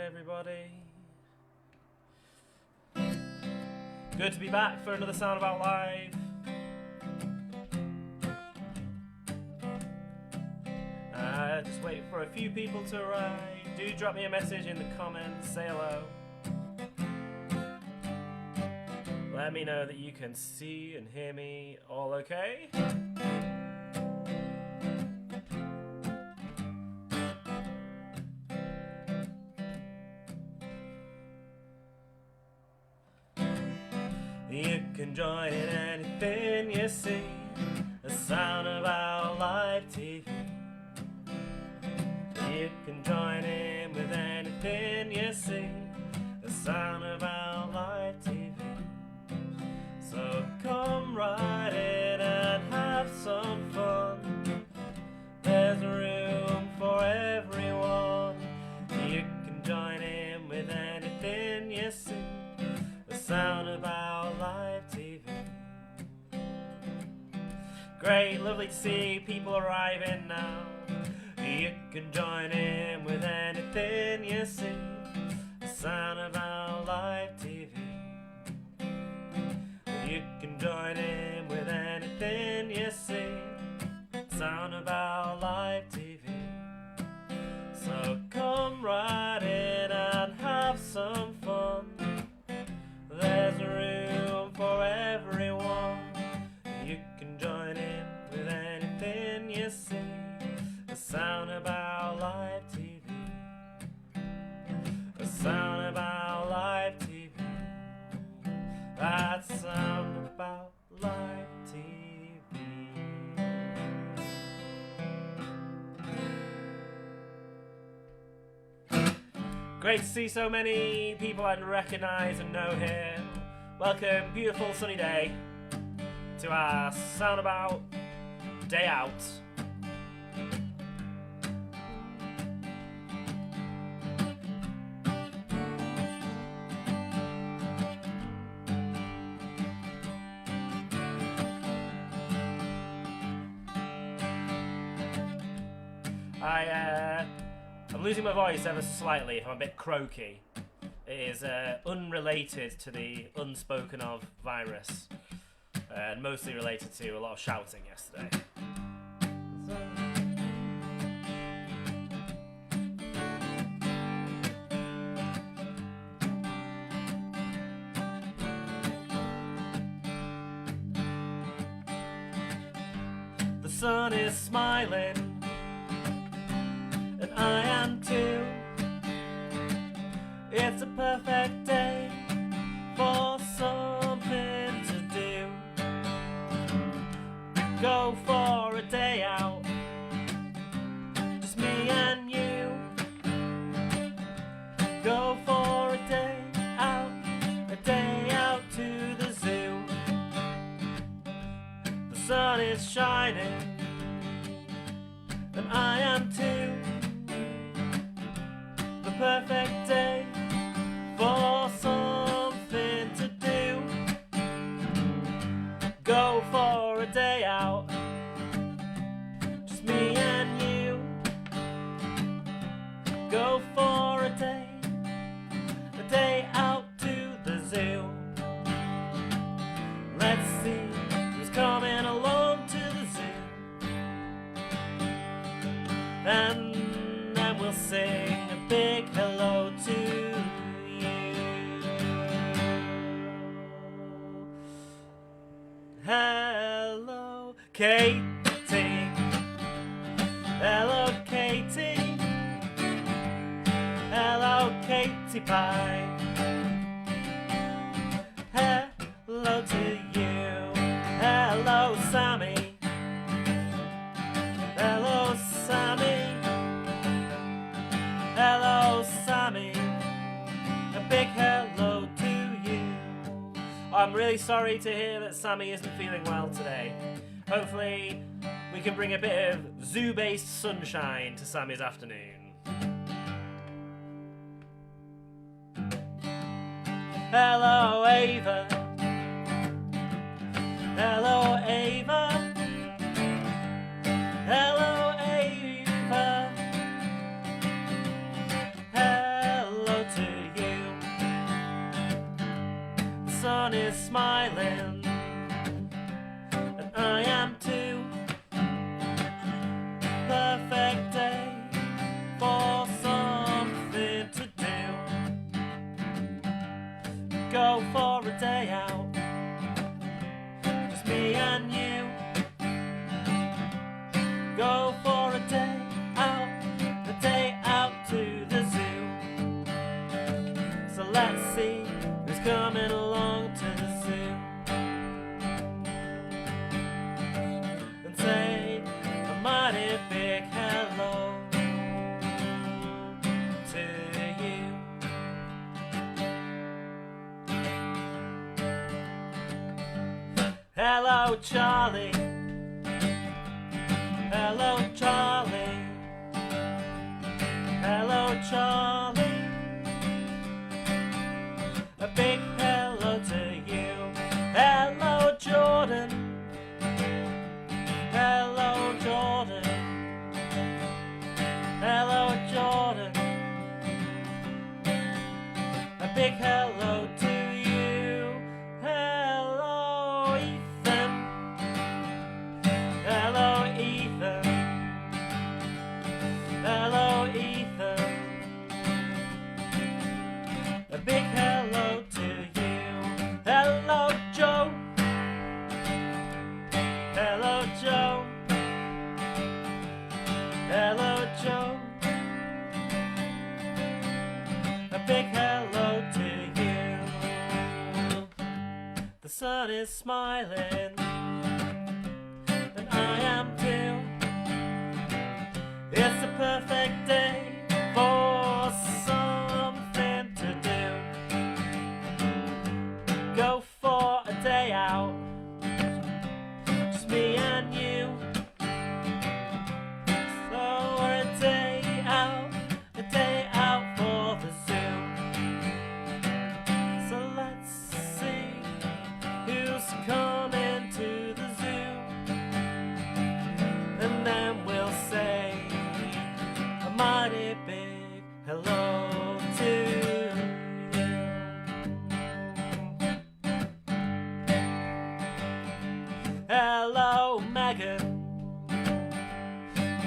everybody. Good to be back for another Soundabout Live. Just waiting for a few people to arrive. Do drop me a message in the comments, say hello. Let me know that you can see and hear me all okay. You can join in anything you see. The Soundabout Live TV. You can join in with anything you see. The Soundabout Live TV. So come right in and have some fun. There's room for everyone. You can join in with anything you see. The Soundabout Live TV. Great, lovely to see people arriving now. You can join in with anything you see. The Soundabout Live TV. You can join in with anything you see. Soundabout Live TV. So come right in and have some fun. There's room for everyone. You can join in with anything you see. The Soundabout Live TV. The Soundabout Live TV. That's Soundabout Live TV. Great to see so many people I recognise and know here. Welcome, beautiful sunny day, to our Soundabout Day Out. I'm losing my voice ever so slightly if I'm a bit croaky. It is unrelated to the unspoken of virus, and mostly related to a lot of shouting yesterday. The sun is smiling, and I am too. It's a perfect day for something to do. Go for a day out, just me and you. Go for a day out to the zoo. The sun is shining, and I am too. The perfect day for something to do. Go for a day out, just me and you. Go for a day out to the zoo. Let's see who's coming along to the zoo, and then we'll sing a big hello to you. Hello, Katie. Hello, Katie. Hello, Katie Pie. Hello to you. Hello, Sammy. Hello, Sammy. Hello, Sammy. A big hello to you. I'm really sorry to hear that Sammy isn't feeling well today. Hopefully we can bring a bit of zoo-based sunshine to Sammy's afternoon. Hello, Ava. Hello, Ava. Hello, Ava. Hello is smiling, and I am too. Perfect day for something to do. Go for a day out, just me and you. Go for a day out to the zoo. So let's see who's coming along to the zoo, and say a mighty big hello to you. Hello, Charlie. Hello, Charlie. Hello, Charlie. A big hello to you. Hello, Jordan. Hello, Jordan. Hello, Jordan. A big hello to you. Hello, Ethan. Hello, Ethan. Hello, Ethan. A big hello to you. Hello, Joe. Hello, Joe. Hello, Joe. A big hello to you. The sun is smiling, and I am too. It's a perfect day for something to do. Go for a day out, just me and you. So a day out for the zoo. So let's see who's coming to the zoo, and then we'll say a mighty big hello to you. Hello, Megan.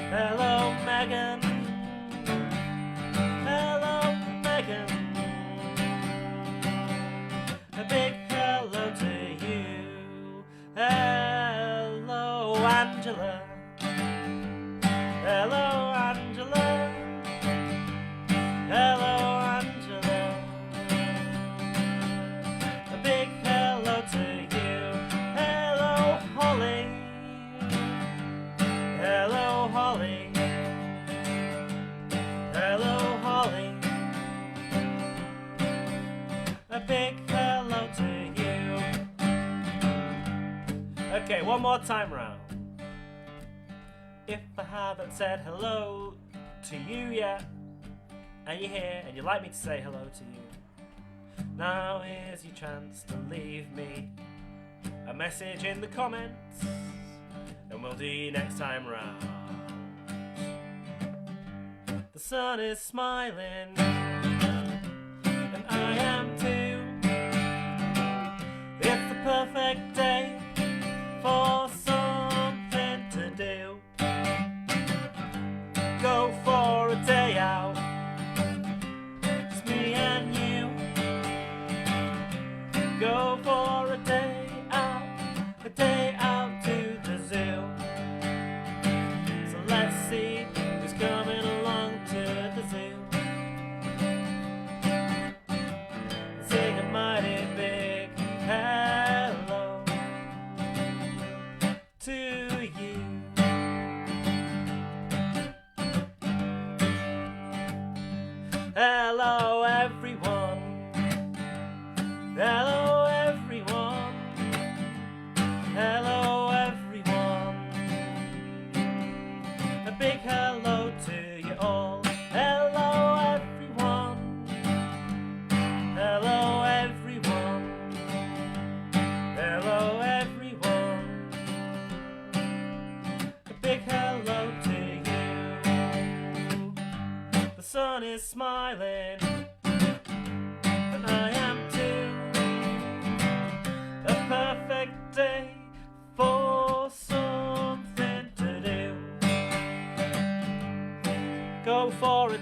Hello, Megan. Hello, Megan. A big hello to you. Hello, Angela. Hello, Angela. Hello, Angela. A big hello to you. Hello, Holly. Hello, Holly. Hello, Holly. A big hello to you. Okay, one more time round. If I haven't said hello to you yet, and you're here and you'd like me to say hello to you, now is your chance to leave me a message in the comments, and we'll do you next time round. The sun is smiling, and I am too. It's the perfect day for something to do. Go for a day out, just me and you. Go for a day out to the zoo. So let's see who's coming along to the zoo. Sing a mighty big hello to you. Hello, everyone. Hello, everyone. Hello, everyone. A big hello to you all. Hello, everyone. Hello, everyone. Hello, everyone. A big hello to you. The sun is smiling, and I am too.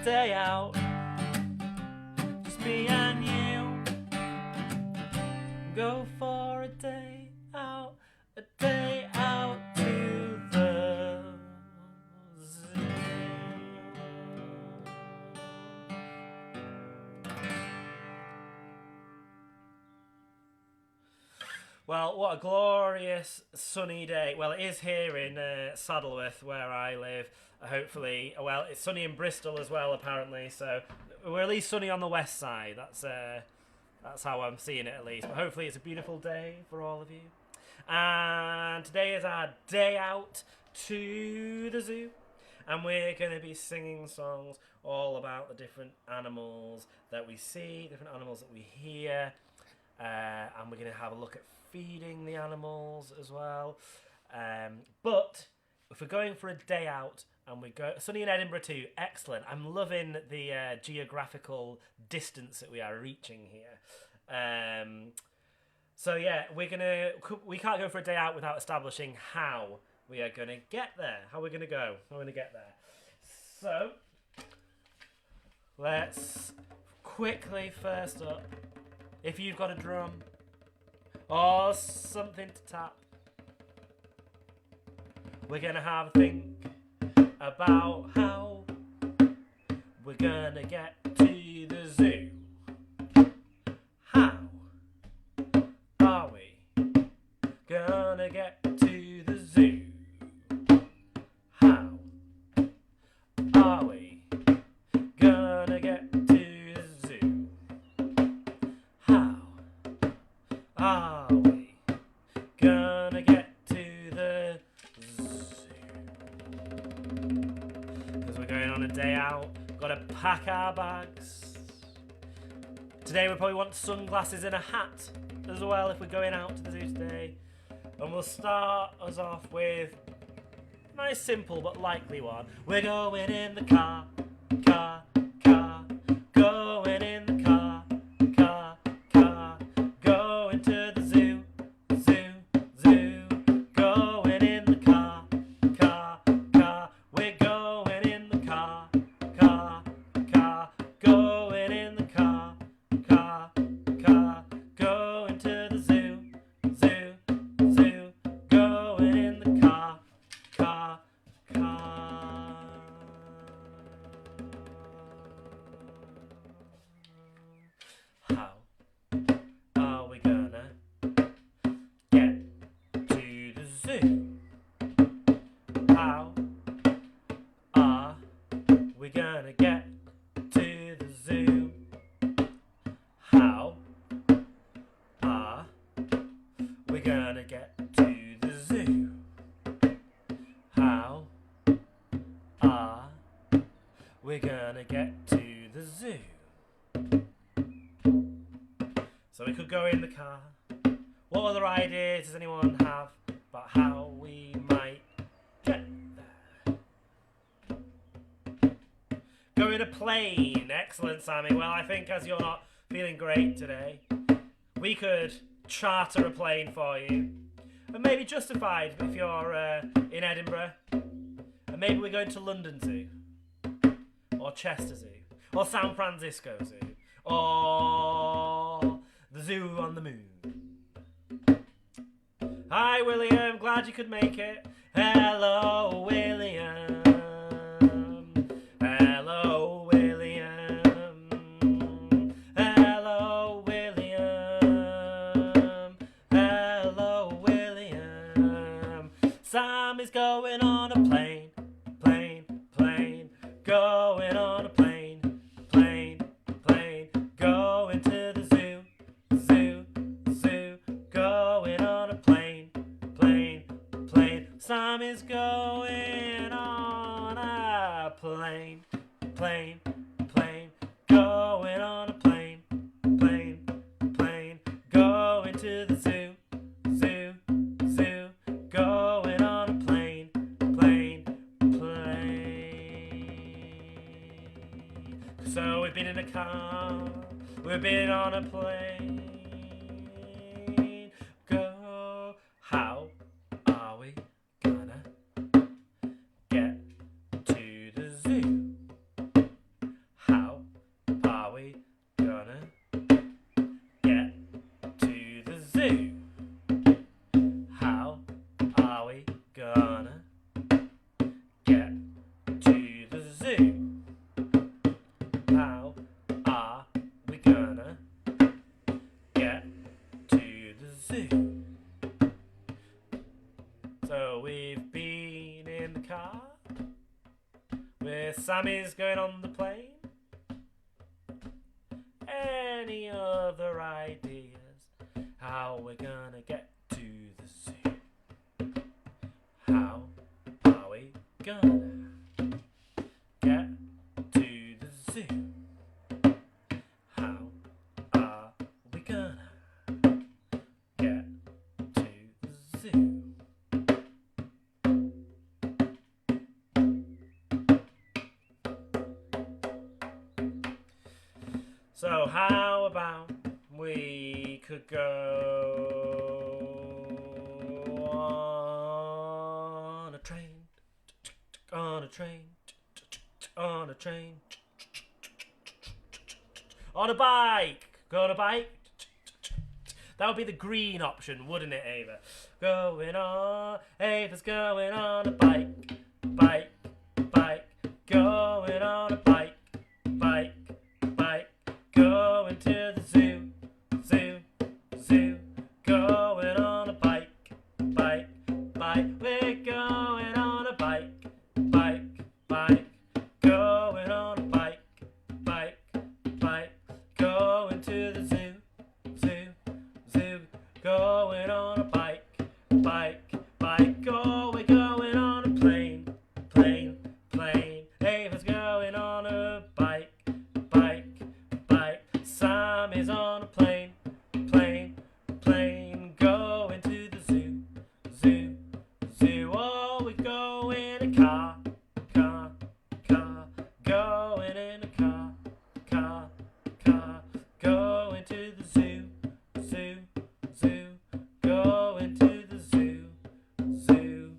day out, just me and you. Go for a day out to the zoo. Well, what a glorious sunny day. Well, it is here in Saddleworth, where I live. Hopefully, well, it's sunny in Bristol as well, apparently. So we're at least sunny on the west side. That's how I'm seeing it, at least. But hopefully, it's a beautiful day for all of you. And today is our day out to the zoo, and we're going to be singing songs all about the different animals that we see, different animals that we hear, and we're going to have a look at feeding the animals as well. But if we're going for a day out, and we go sunny in Edinburgh too, excellent. I'm loving the geographical distance that we are reaching here. So yeah, we can't go for a day out without establishing how we are going to get there. How we're going to go. How we're going to get there. So let's quickly, first up, if you've got a drum or something to tap, we're going to have a think about how we're going to get to the zoo. How are we gonna get to the zoo? How are we gonna get to the zoo? How are we gonna get to the zoo? Because we're going on a day out, gotta pack our bags. Today we probably want sunglasses and a hat as well if we're going out to the zoo today. And we'll start us off with a nice simple but likely one. We're going in the car, car, car. Going in the car, car, car. Going to the zoo, zoo, zoo. Going in the car, car, car. We're going in the car, car, car. Going in the car, car, car. Going to the zoo, zoo, zoo. Going in the car, car, car. How are we gonna get to the zoo? How are we gonna get to the zoo? How are we gonna get to the zoo? How are we gonna get to the zoo? So we could go in the car. What other ideas does anyone have about how we might get there? Go in a plane. Excellent, Sammy. Well, I think as you're not feeling great today, we could charter a plane for you. And maybe Justified if you're in Edinburgh. And maybe we're going to London Zoo. Or Chester Zoo. Or San Francisco Zoo. Or the Zoo on the Moon. Hi, William. Glad you could make it. Hello, William. Hello, William. Hello, William. Hello, William. Sam is going on a plane, plane, plane. Going on a plane, plane, plane. Going to the zoo, zoo, zoo. Going on a plane, plane, plane. Sam is going on a plane, plane, plane. Going on a plane, plane, plane. Going to the zoo, zoo, zoo. Going on a plane, plane, plane. So we've been in a car, we've been on a plane. Go, how are we gonna get to the zoo? Sammy's going on the plane. Any other ideas how we're gonna get to the zoo? How are we gonna get to the zoo? How are we gonna get to the zoo? So how about we could go on a train, on a train, on a train, on a bike, go on a bike. That would be the green option, wouldn't it, Ava? Going on, Ava's going on a bike, bike, bike, going on a bike, bike, bike. Going to the zoo, zoo, zoo. Going on a bike, bike, bike. We're going on a bike, bike, bike. Going on a bike, bike, bike. Going to the zoo, zoo, zoo. Going on a bike, bike, bike. Oh, we're going on a plane, plane, plane. Ava's going on a bike, bike. Sam is on a plane, plane, plane, going to the zoo, zoo, zoo. Oh, we go in a car, car, car, going in a car, car, car, going to the zoo, zoo, zoo, going to the zoo, zoo, zoo.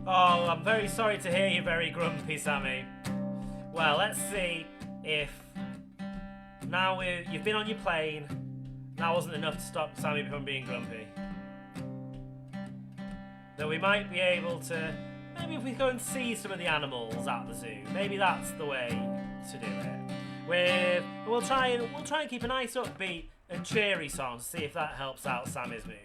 Oh, I'm very sorry to hear you're very grumpy, Sammy. Well, let's see if now you've been on your plane, that wasn't enough to stop Sammy from being grumpy. That we might be able to, maybe if we go and see some of the animals at the zoo, maybe that's the way to do it. We'll try and keep a nice upbeat and cheery song to see if that helps out Sammy's mood.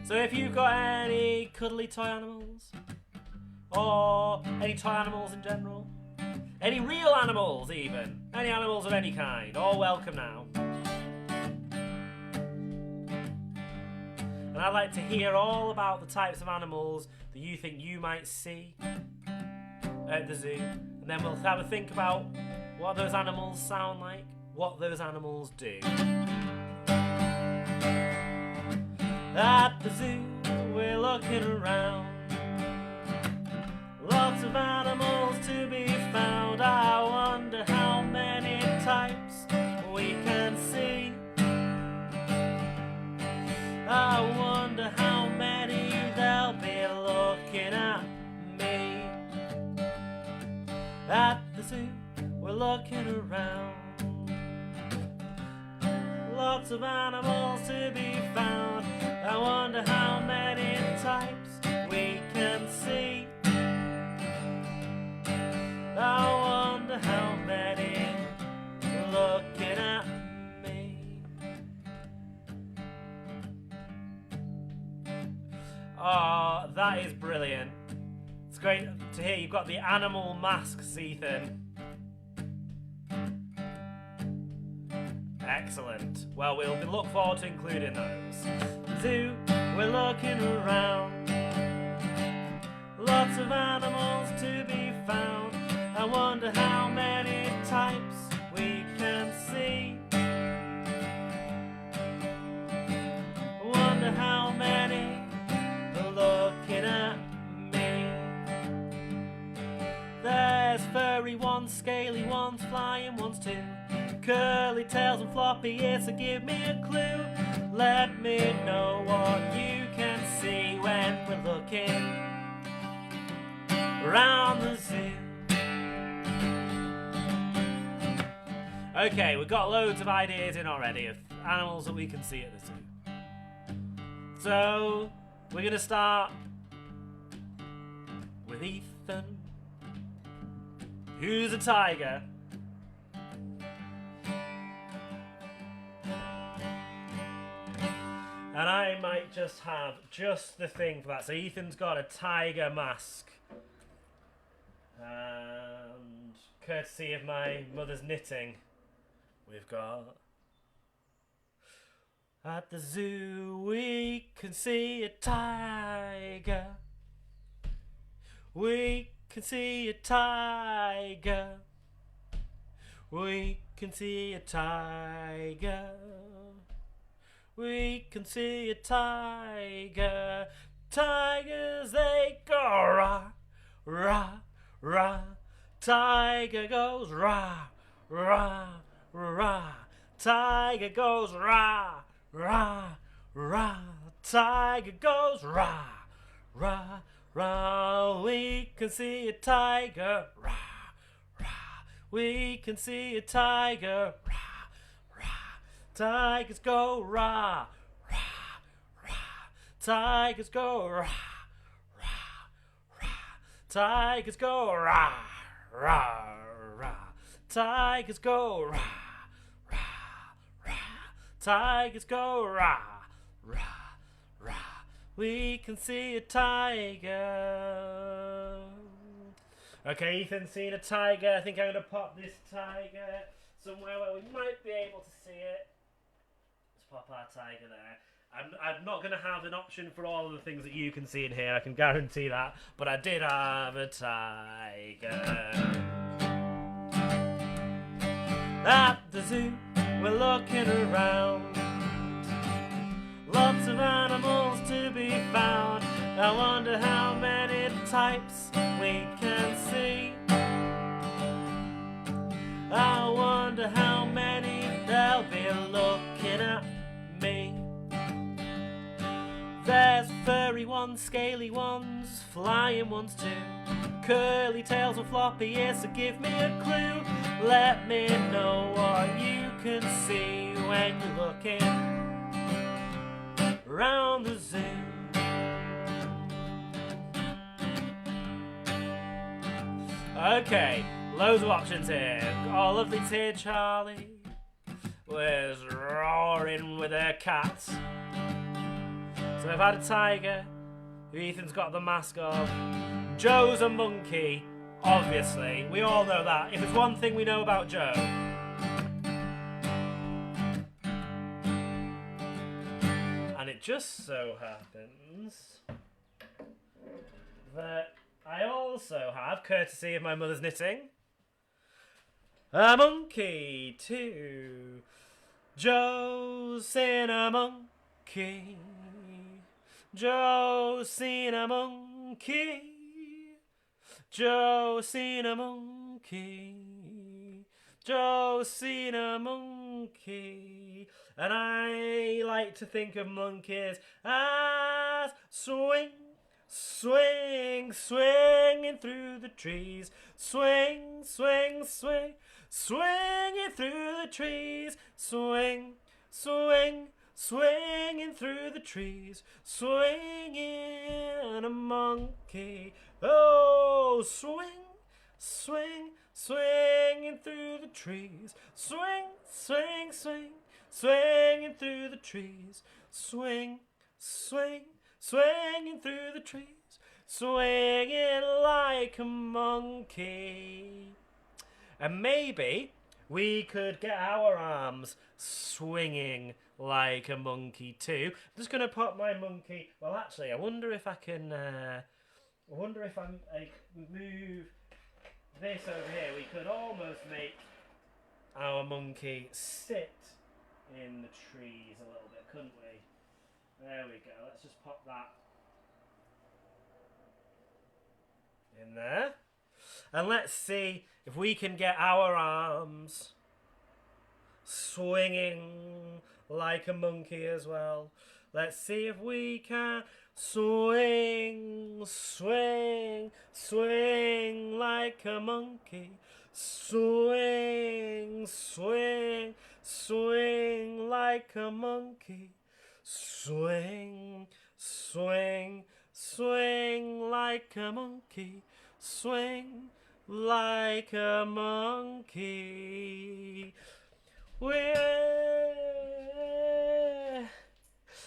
So if you've got any cuddly toy animals, or any toy animals in general, any real animals even, any animals of any kind, all welcome now. And I'd like to hear all about the types of animals that you think you might see at the zoo. And then we'll have a think about what those animals sound like, what those animals do. At the zoo, we're looking around. Lots of animals to be found. I wonder how many types we can see. I wonder how many they'll be looking at me. At the zoo, we're looking around. Lots of animals to be found. I wonder how many types we can see. I wonder how many looking at me. Oh, that is brilliant. It's great to hear you've got the animal masks, Ethan. Excellent. Well, we'll look forward to including those. Zoo, we're looking around. Lots of animals to be found. I wonder how many types we can see. I wonder how many are looking at me. There's furry ones, scaly ones, flying ones too. Curly tails and floppy ears, so give me a clue. Let me know what you can see when we're looking around the zoo. Okay, we've got loads of ideas in already of animals that we can see at the zoo. So, we're going to start with Ethan, who's a tiger. And I might just have just the thing for that. So Ethan's got a tiger mask. And courtesy of my mother's knitting, we've got... At the zoo we can see a tiger. We can see a tiger. We can see a tiger. We can see a tiger. Tigers, they go rah, rah, rah. Tiger goes rah, rah, rah. Tiger goes rah, rah, rah. Tiger goes rah, rah, rah. We can see a tiger rah, rah. We can see a tiger rah. Tigers go rah, rah, rah. Tigers go rah, rah, rah. Tigers go rah, rah, rah. Tigers go rah, rah, rah. Tigers go rah, rah, rah. We can see a tiger. Okay, Ethan's seen a tiger. I think I'm going to pop this tiger somewhere where we might be able to see it. Pop our tiger there. I'm not going to have an option for all of the things that you can see in here, I can guarantee that, but I did have a tiger. At the zoo, we're looking around. Lots of animals to be found. I wonder how many types we can see. I wonder how many they'll be looking at me. There's furry ones, scaly ones, flying ones too. Curly tails and floppy ears, so give me a clue. Let me know what you can see when you're looking around the zoo. Okay, loads of options here. Oh, lovely dear Charlie was roaring with her cat. So I've had a tiger, who Ethan's got the mask of. Joe's a monkey, obviously. We all know that. If there's one thing we know about Joe. And it just so happens that I also have, courtesy of my mother's knitting, a monkey too. Joe's seen a monkey. Joe's seen a monkey. Joe's seen a monkey. Joe's seen a monkey. And I like to think of monkeys as swing, swing, swinging through the trees. Swing, swing, swing, swinging through the trees. Swing, swing, swinging through the trees. Swinging a monkey. Oh, swing, swing, swinging through the trees. Swing, swing, swing, swinging through the trees. Swing, swing, swinging through the trees. Swinging like a monkey. And maybe we could get our arms swinging like a monkey too. I'm just going to put my monkey... Well, actually, I wonder if I can... I wonder if I move this over here. We could almost make our monkey sit in the trees a little bit, couldn't we? There we go. Let's just pop that in there. And let's see if we can get our arms swinging like a monkey as well. Let's see if we can swing, swing, swing like a monkey. Swing, swing, swing like a monkey. Swing, swing, swing like a monkey. Swing like a monkey. We're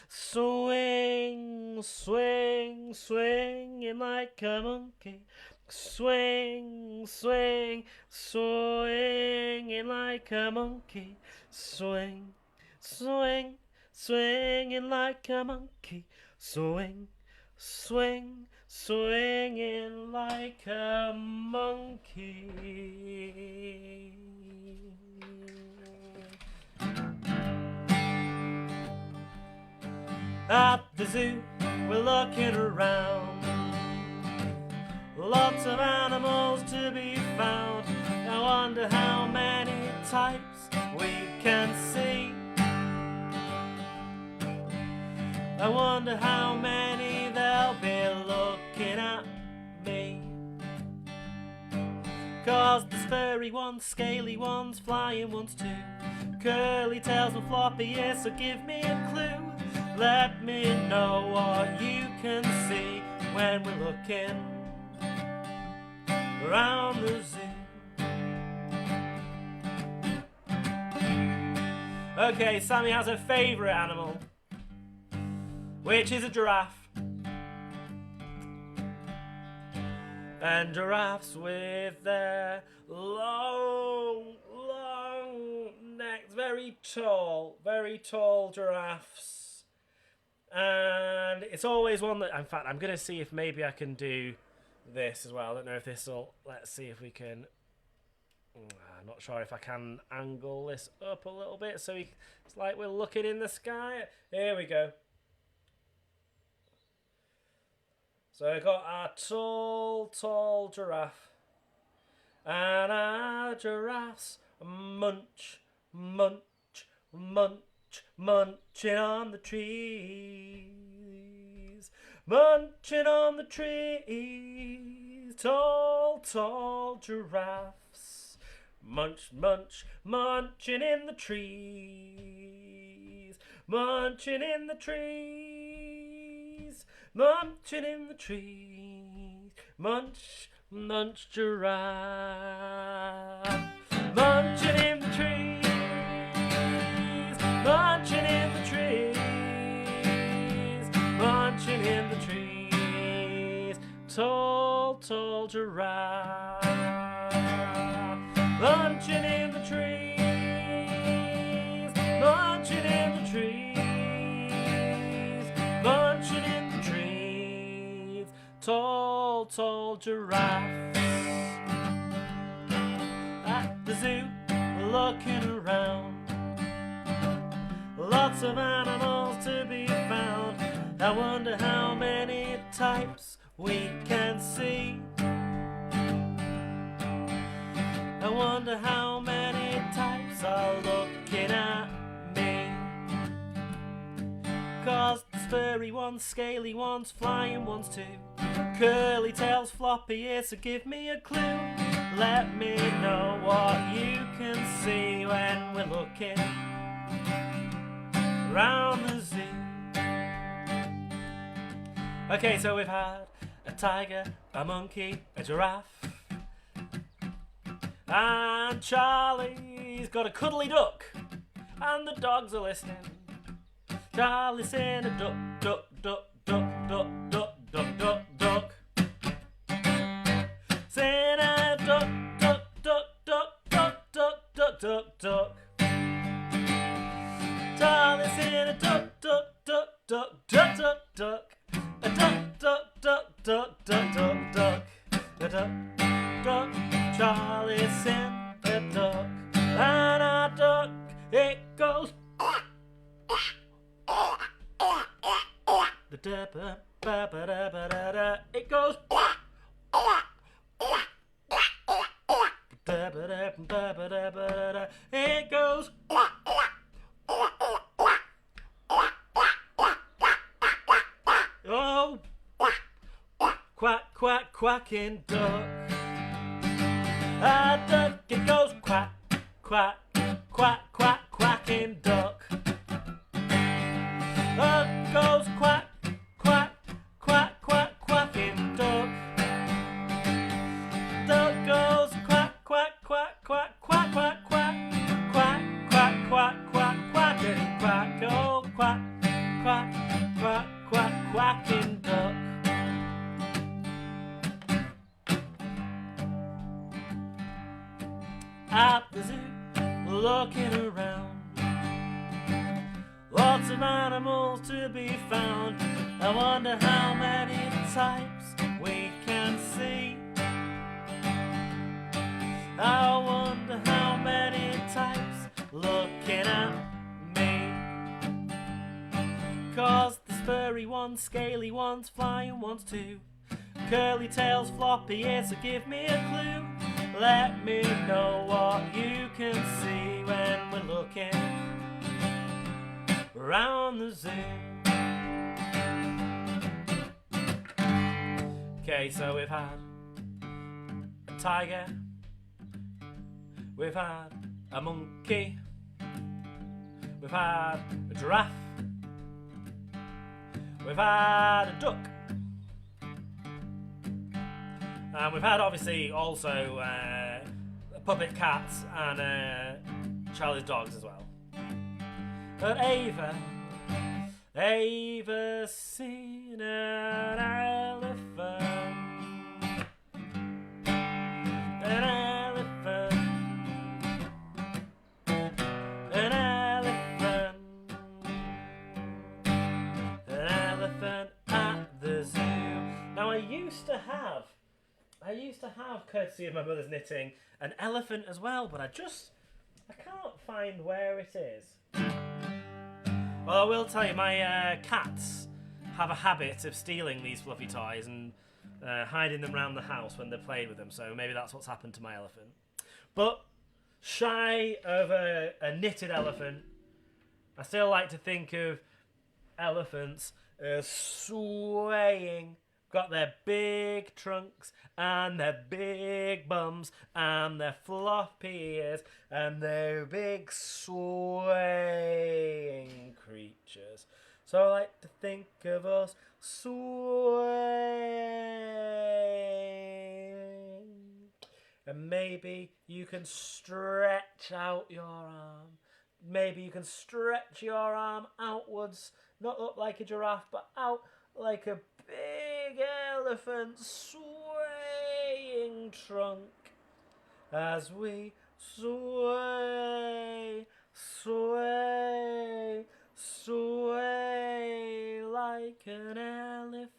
swing, swing, swinging like a monkey. Swing, swing, swinging like a monkey. Swing, swing, swinging like a monkey. Swing, swing, swinging like a monkey. At the zoo, we're looking around. Lots of animals to be found. I wonder how many types we can see. I wonder how many they'll be looking at me. 'Cause there's furry ones, scaly ones, flying ones too. Curly tails and floppy ears, so give me a clue. Let me know what you can see when we're looking around the zoo. Okay, Sammy has her favourite animal, which is a giraffe. And giraffes with their long, long necks, very tall giraffes. And it's always one that, in fact, I'm going to see if maybe I can do this as well. I don't know if this will, let's see if we can, I'm not sure if I can angle this up a little bit so it's like we're looking in the sky. Here we go. So we've got our tall giraffe, and our giraffes munch, munch, munch, munching on the trees, munching on the trees. Tall giraffes, munch, munch, munching in the trees, munching in the trees, munching in the trees. Munch, munch giraffe, munching in the trees, munching in the trees, munching in the trees. Tall giraffe, munching in the trees, munching in the trees, munching in the trees. Tall giraffes. At the zoo, looking around. Lots of animals to be found. I wonder how many types we can see. I wonder how many types are looking at me. 'Cause there's furry ones, scaly ones, flying ones too. Curly tails, floppy ears, so give me a clue. Let me know what you can see when we're looking around the zoo. Okay, so we've had a tiger, a monkey, a giraffe, and Charlie's got a cuddly duck, and the dogs are listening. Charlie's saying a duck, duck, duck, duck, duck, duck, duck, duck, duck. Saying a duck, duck, duck, duck, duck, duck, duck, duck. duck, duck, duck, duck. A duck, duck, Charlie's seen a duck. And a duck, it goes. It goes. It goes. Oh, quack, quack, quacking duck. A duck, it goes quack, quack, quack, quack, quacking duck. Duck goes quack, quack, quack, quack, quacking duck. Duck goes quack, quack, quack, quack, quack, quack, quack, quack, quack, quack, quack, quacking quack, oh quack, quack, quack, quack, quacking duck. At the zoo, looking around, lots of animals to be found. I wonder how many types we can see. I wonder how many types looking at me. 'Cause there's furry ones, scaly ones, flying ones too. Curly tails, floppy ears, so give me a clue. Let me know what you can see when we're looking around the zoo. Okay, so we've had a tiger, we've had a monkey, we've had a giraffe, we've had a duck, and we've had obviously also puppet cats and Charlie's dogs as well. But Ava seen an elephant. An elephant. An elephant. An elephant at the zoo. Now I used to have, courtesy of my mother's knitting, an elephant as well, but I can't find where it is. Well, I will tell you, my cats have a habit of stealing these fluffy toys and hiding them around the house when they're playing with them, so maybe that's what's happened to my elephant. But shy of a knitted elephant, I still like to think of elephants as swaying. Got their big trunks and their big bums and their floppy ears and their big swaying creatures. So I like to think of us swaying. And maybe you can stretch out your arm. Maybe you can stretch your arm outwards, not up like a giraffe, but out like a big elephant swaying trunk as we sway, sway, sway like an elephant.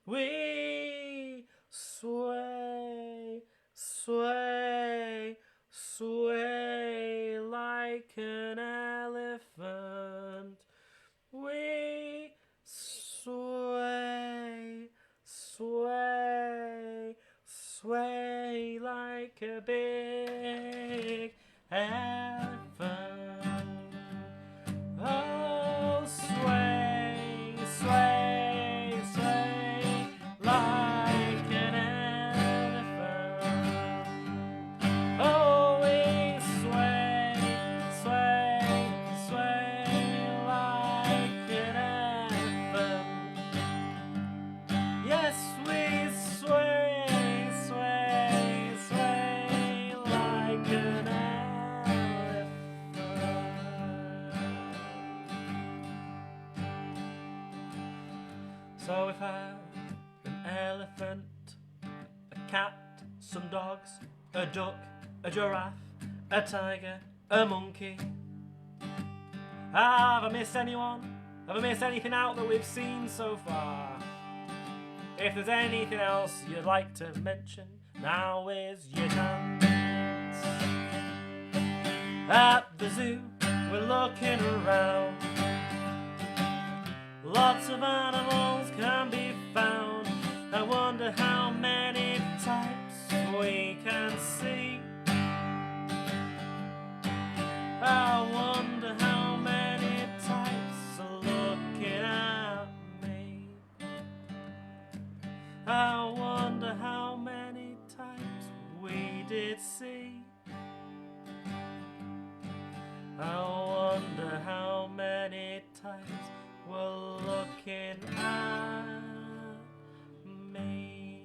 We sway, sway, sway like an elephant. We sway, sway, sway like a big elephant. Oh, sway, sway, sway like an elephant. Oh, we sway, sway, sway like an elephant. Yes, we sway, sway, sway like an elephant. So we've had an elephant, a cat, some dogs, a duck, a giraffe, a tiger, a monkey. Have I missed anyone? Have I missed anything out that we've seen so far? If there's anything else you'd like to mention, now is your chance. At the zoo, we're looking around. Lots of animals can be found. I wonder how many types we can see. I wonder how many types are looking at me. I wonder how many types we did see. I wonder how many types were looking at me.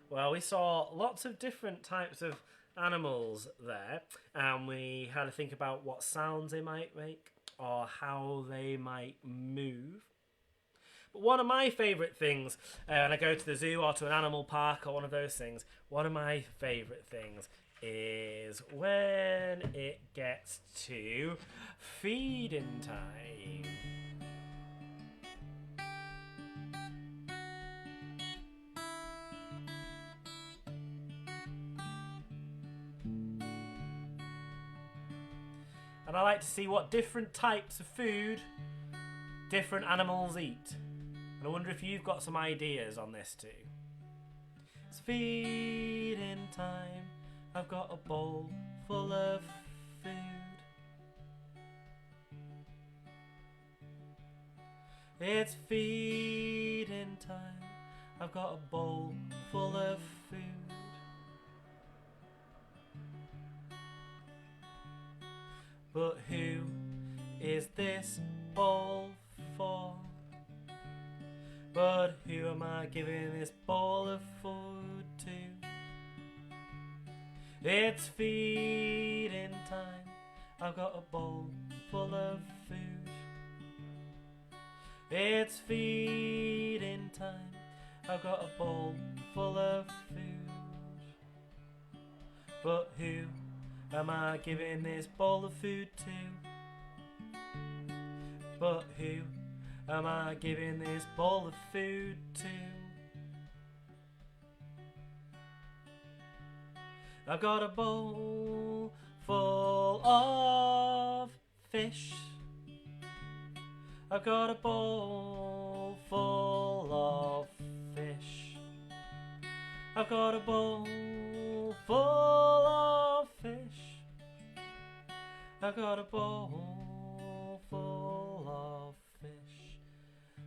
Well, we saw lots of different types of animals there, and we had to think about what sounds they might make or how they might move. But one of my favourite things, when I go to the zoo or to an animal park or one of those things, one of my favourite things is when it gets to feeding time. And I like to see what different types of food different animals eat. And I wonder if you've got some ideas on this too. It's feeding time. I've got a bowl full of food. It's feeding time. I've got a bowl full of food. But who is this bowl for? But who am I giving this bowl of food to? It's feeding time. I've got a bowl full of food. It's feeding time. I've got a bowl full of food. But who am I giving this bowl of food to? But who am I giving this bowl of food to? I've got a bowl full of fish. I've got a bowl full of fish. I've got a bowl full of fish. I've got a bowl full of fish.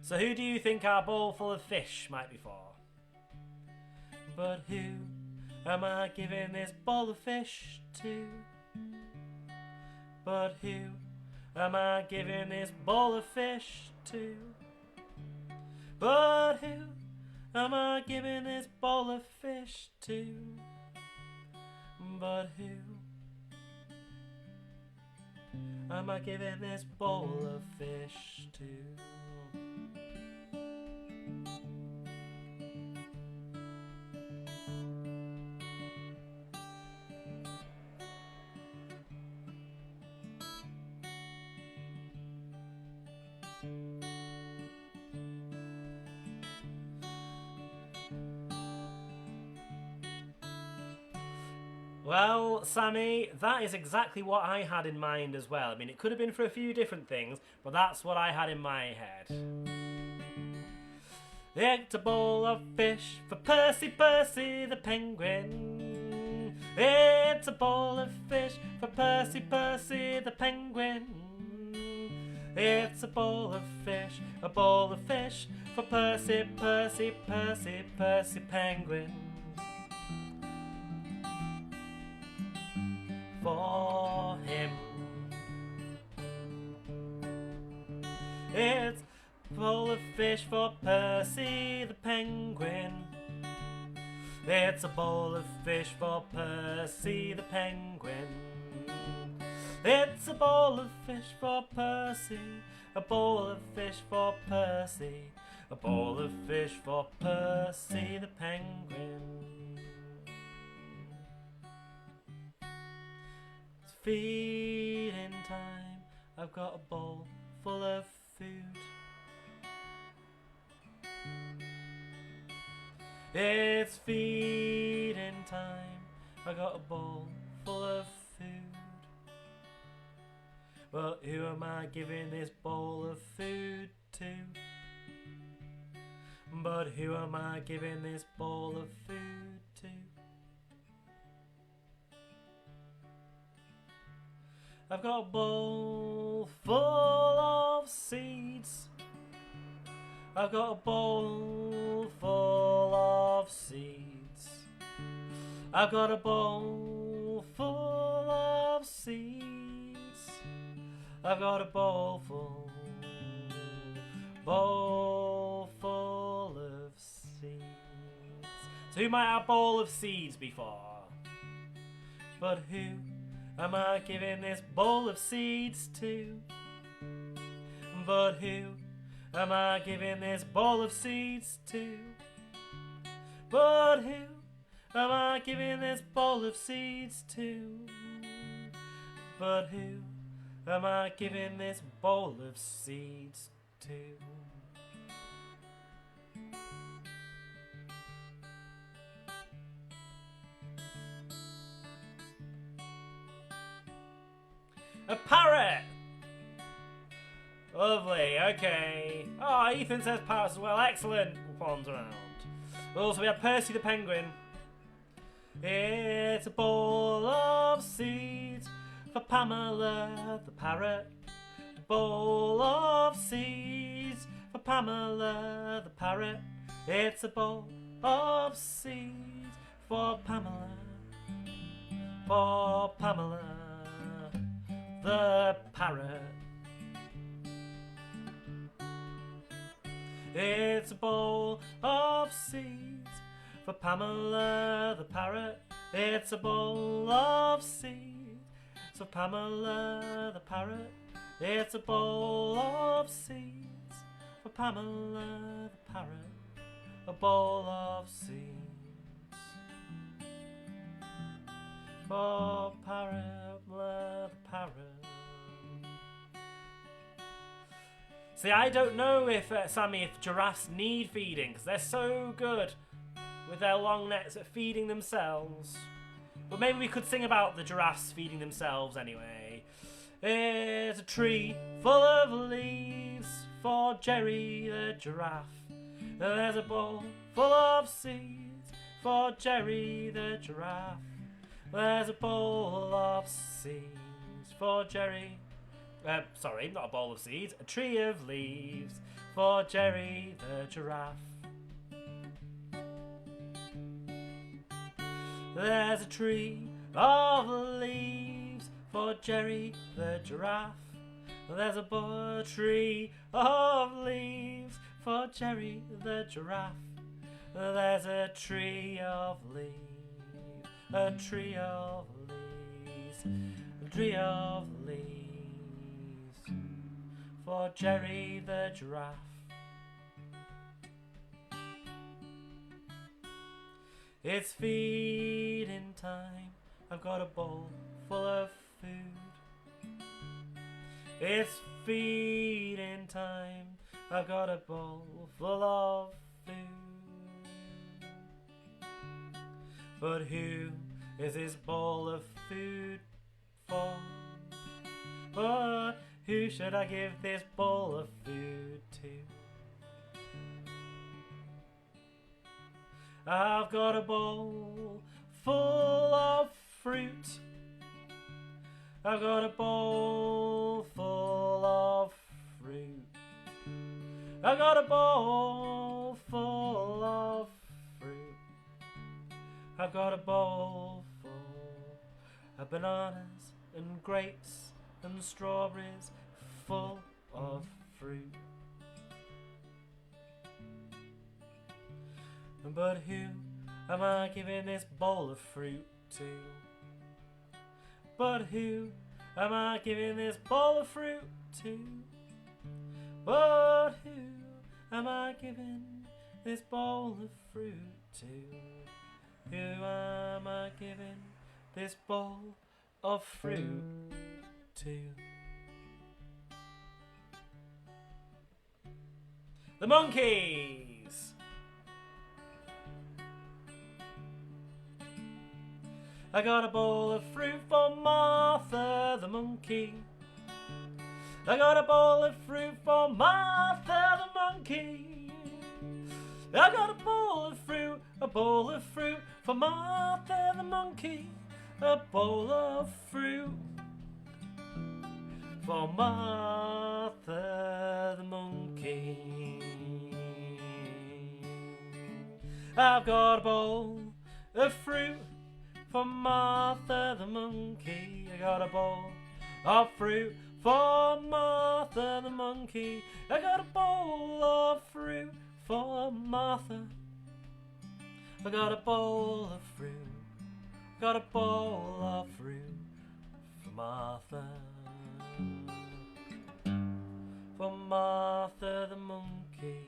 So who do you think our bowl full of fish might be for? But who am I giving this bowl of fish to? But who am I giving this bowl of fish to? But who am I giving this bowl of fish to? But who am I giving this bowl of fish to? Well, Sammy, that is exactly what I had in mind as well. I mean, it could have been for a few different things, but that's what I had in my head. It's a bowl of fish for Percy, Percy the penguin. It's a bowl of fish for Percy, Percy the penguin. It's a bowl of fish for Percy, Percy, Percy, Percy penguin. For him, it's a bowl of fish for Percy the penguin. It's a bowl of fish for Percy the penguin. It's a bowl of fish for Percy, a bowl of fish for Percy, a bowl of fish for Percy the penguin. feeding time. I've got a bowl full of food. It's feeding time. I got a bowl full of food. But who am I giving this bowl of food to? But who am I giving this bowl of food to? I've got a bowl full of seeds. I've got a bowl full of seeds. I've got a bowl full of seeds. I've got a bowl full of seeds. So who might have a bowl of seeds before? But who am I giving this bowl of seeds to? But who am I giving this bowl of seeds to? But who am I giving this bowl of seeds to? But who am I giving this bowl of seeds to? A parrot! Lovely, okay. Oh, Ethan says parrots as well. Excellent. Pawns around. Also, we have Percy the penguin. It's a bowl of seeds for Pamela the parrot. A bowl of seeds for Pamela the parrot. It's a bowl of seeds for Pamela. For Pamela the parrot. It's a bowl of seeds for Pamela the parrot. It's a bowl of seeds for Pamela the parrot. It's a bowl of seeds for Pamela the parrot. A bowl of seeds for Pamela the parrot. See, I don't know if, Sammy, if giraffes need feeding, because they're so good with their long necks at feeding themselves. But maybe we could sing about the giraffes feeding themselves anyway. It's a tree full of leaves for Jerry the giraffe. There's a bowl full of seeds for Jerry the giraffe. There's a bowl of seeds for Jerry. Sorry, not a bowl of seeds. A tree of leaves for Jerry the giraffe. There's a tree of leaves for Jerry the giraffe. There's a tree of leaves for Jerry the giraffe. There's a tree of leaves. A tree of leaves. A tree of leaves for Jerry the giraffe. It's feeding time. I've got a bowl full of food. It's feeding time. I've got a bowl full of food. But who is this bowl of food for? But who should I give this bowl of food to? I've got a bowl full of fruit. I've got a bowl full of fruit. I've got a bowl full of fruit. I've got a bowl full of bananas and grapes and strawberries, full of fruit. But who am I giving this bowl of fruit to? But who am I giving this bowl of fruit to? But who am I giving this bowl of fruit to? Who am I giving this bowl of fruit too. The Monkeys! I got a bowl of fruit for Martha the monkey. I got a bowl of fruit for Martha the monkey. I got a bowl of fruit for Martha the monkey. A bowl of fruit for Martha the monkey. I've got a bowl of fruit for Martha the monkey. I got a bowl of fruit for Martha the monkey. I got a bowl of fruit for Martha. I got a bowl of fruit. Got a bowl of fruit for Martha. For Martha the monkey.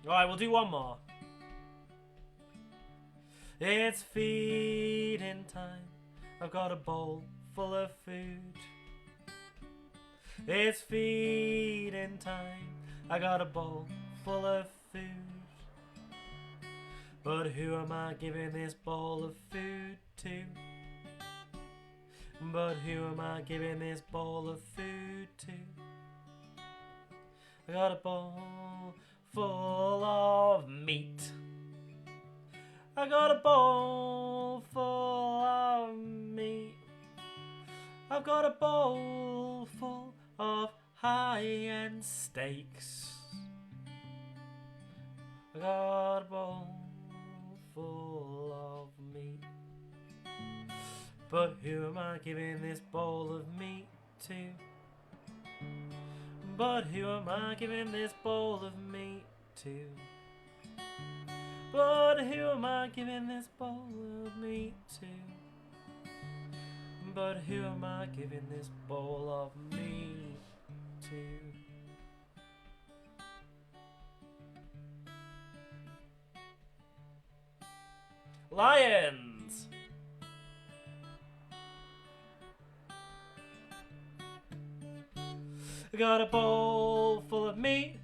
Alright, we'll do one more. It's feeding time. I've got a bowl full of food. It's feeding time. I got a bowl full of food. But who am I giving this bowl of food to? But who am I giving this bowl of food to? I got a bowl full of meat. I got a bowl full of meat. I've got a bowl full of high-end steaks. I got a bowl full of meat. But who am I giving this bowl of meat to? But who am I giving this bowl of meat to? But who am I giving this bowl of meat to? But who am I giving this bowl of meat to? Lions! I got a bowl full of meat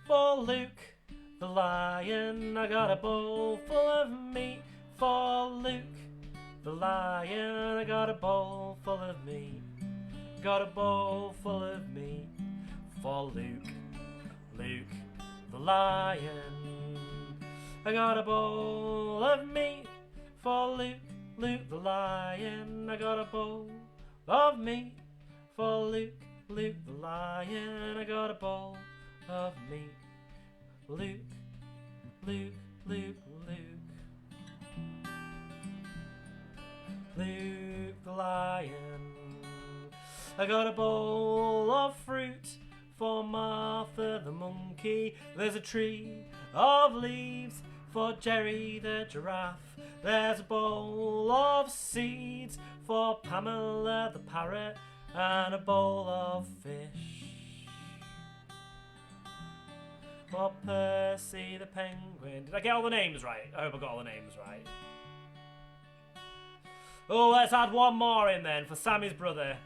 for Luke the lion. I got a bowl full of meat for Luke the lion. I got a bowl full of meat. Got a bowl full of meat for Luke the lion. I got a bowl of meat for Luke the lion. I got a bowl of meat for Luke the lion. I got a bowl of meat. Luke the lion. I got a bowl of fruit for Martha the monkey. There's a tree of leaves for Jerry the giraffe. There's a bowl of seeds for Pamela the parrot, and a bowl of fish for Percy the penguin. Did I get all the names right? I hope I got all the names right. Oh, let's add one more in then for Sammy's brother,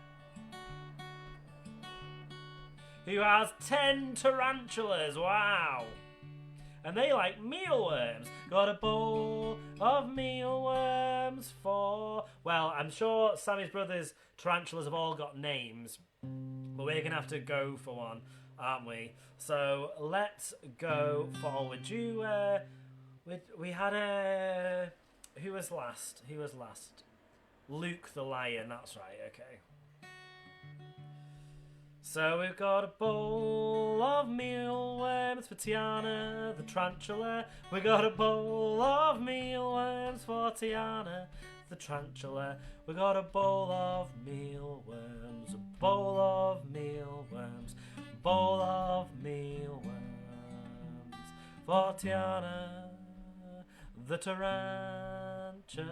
who has 10 tarantulas. Wow. And they like mealworms. Got a bowl of mealworms for... Well, I'm sure Sammy's brother's tarantulas have all got names, but we're going to have to go for one, aren't we? So let's go forward. We had a... Who was last? Who was last? Luke the lion, that's right, okay. So we've got a bowl of mealworms for Tiana the tarantula. We got a bowl of mealworms for Tiana the tarantula. We got a bowl of mealworms, a bowl of mealworms, bowl of mealworms for Tiana the tarantula.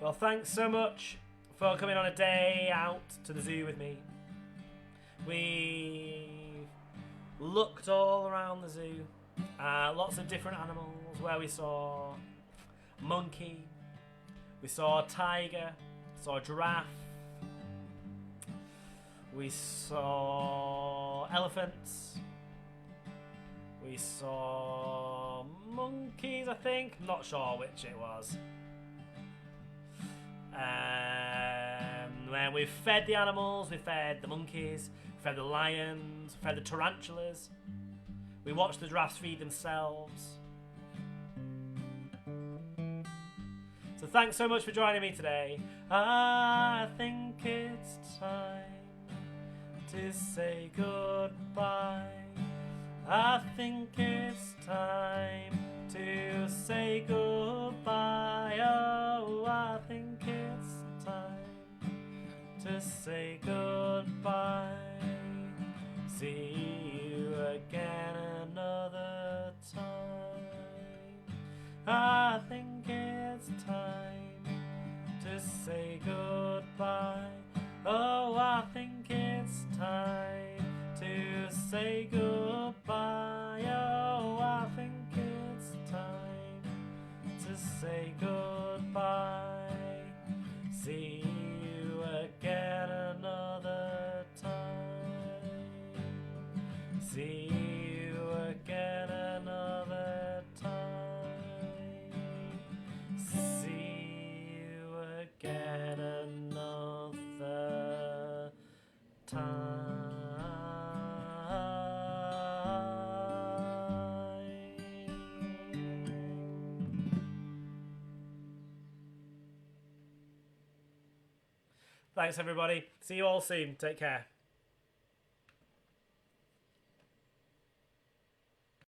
Well, thanks so much for coming on a day out to the zoo with me. We looked all around the zoo. Lots of different animals where we saw a monkey, we saw a tiger, saw a giraffe, we saw elephants, we saw monkeys, I think. I'm not sure which it was. When we fed the animals, we fed the monkeys, we fed the lions, we fed the tarantulas. We watched the giraffes feed themselves. So thanks so much for joining me today. I think it's time to say goodbye. I think it's time to say goodbye. Oh, I think it's time to say goodbye. See you again another time. I think it's time to say goodbye. Oh, I think it's time to say goodbye. Oh, I think it's time to say goodbye. See you again another time. See you again another time. See you again another time. Thanks everybody. See you all soon. Take care.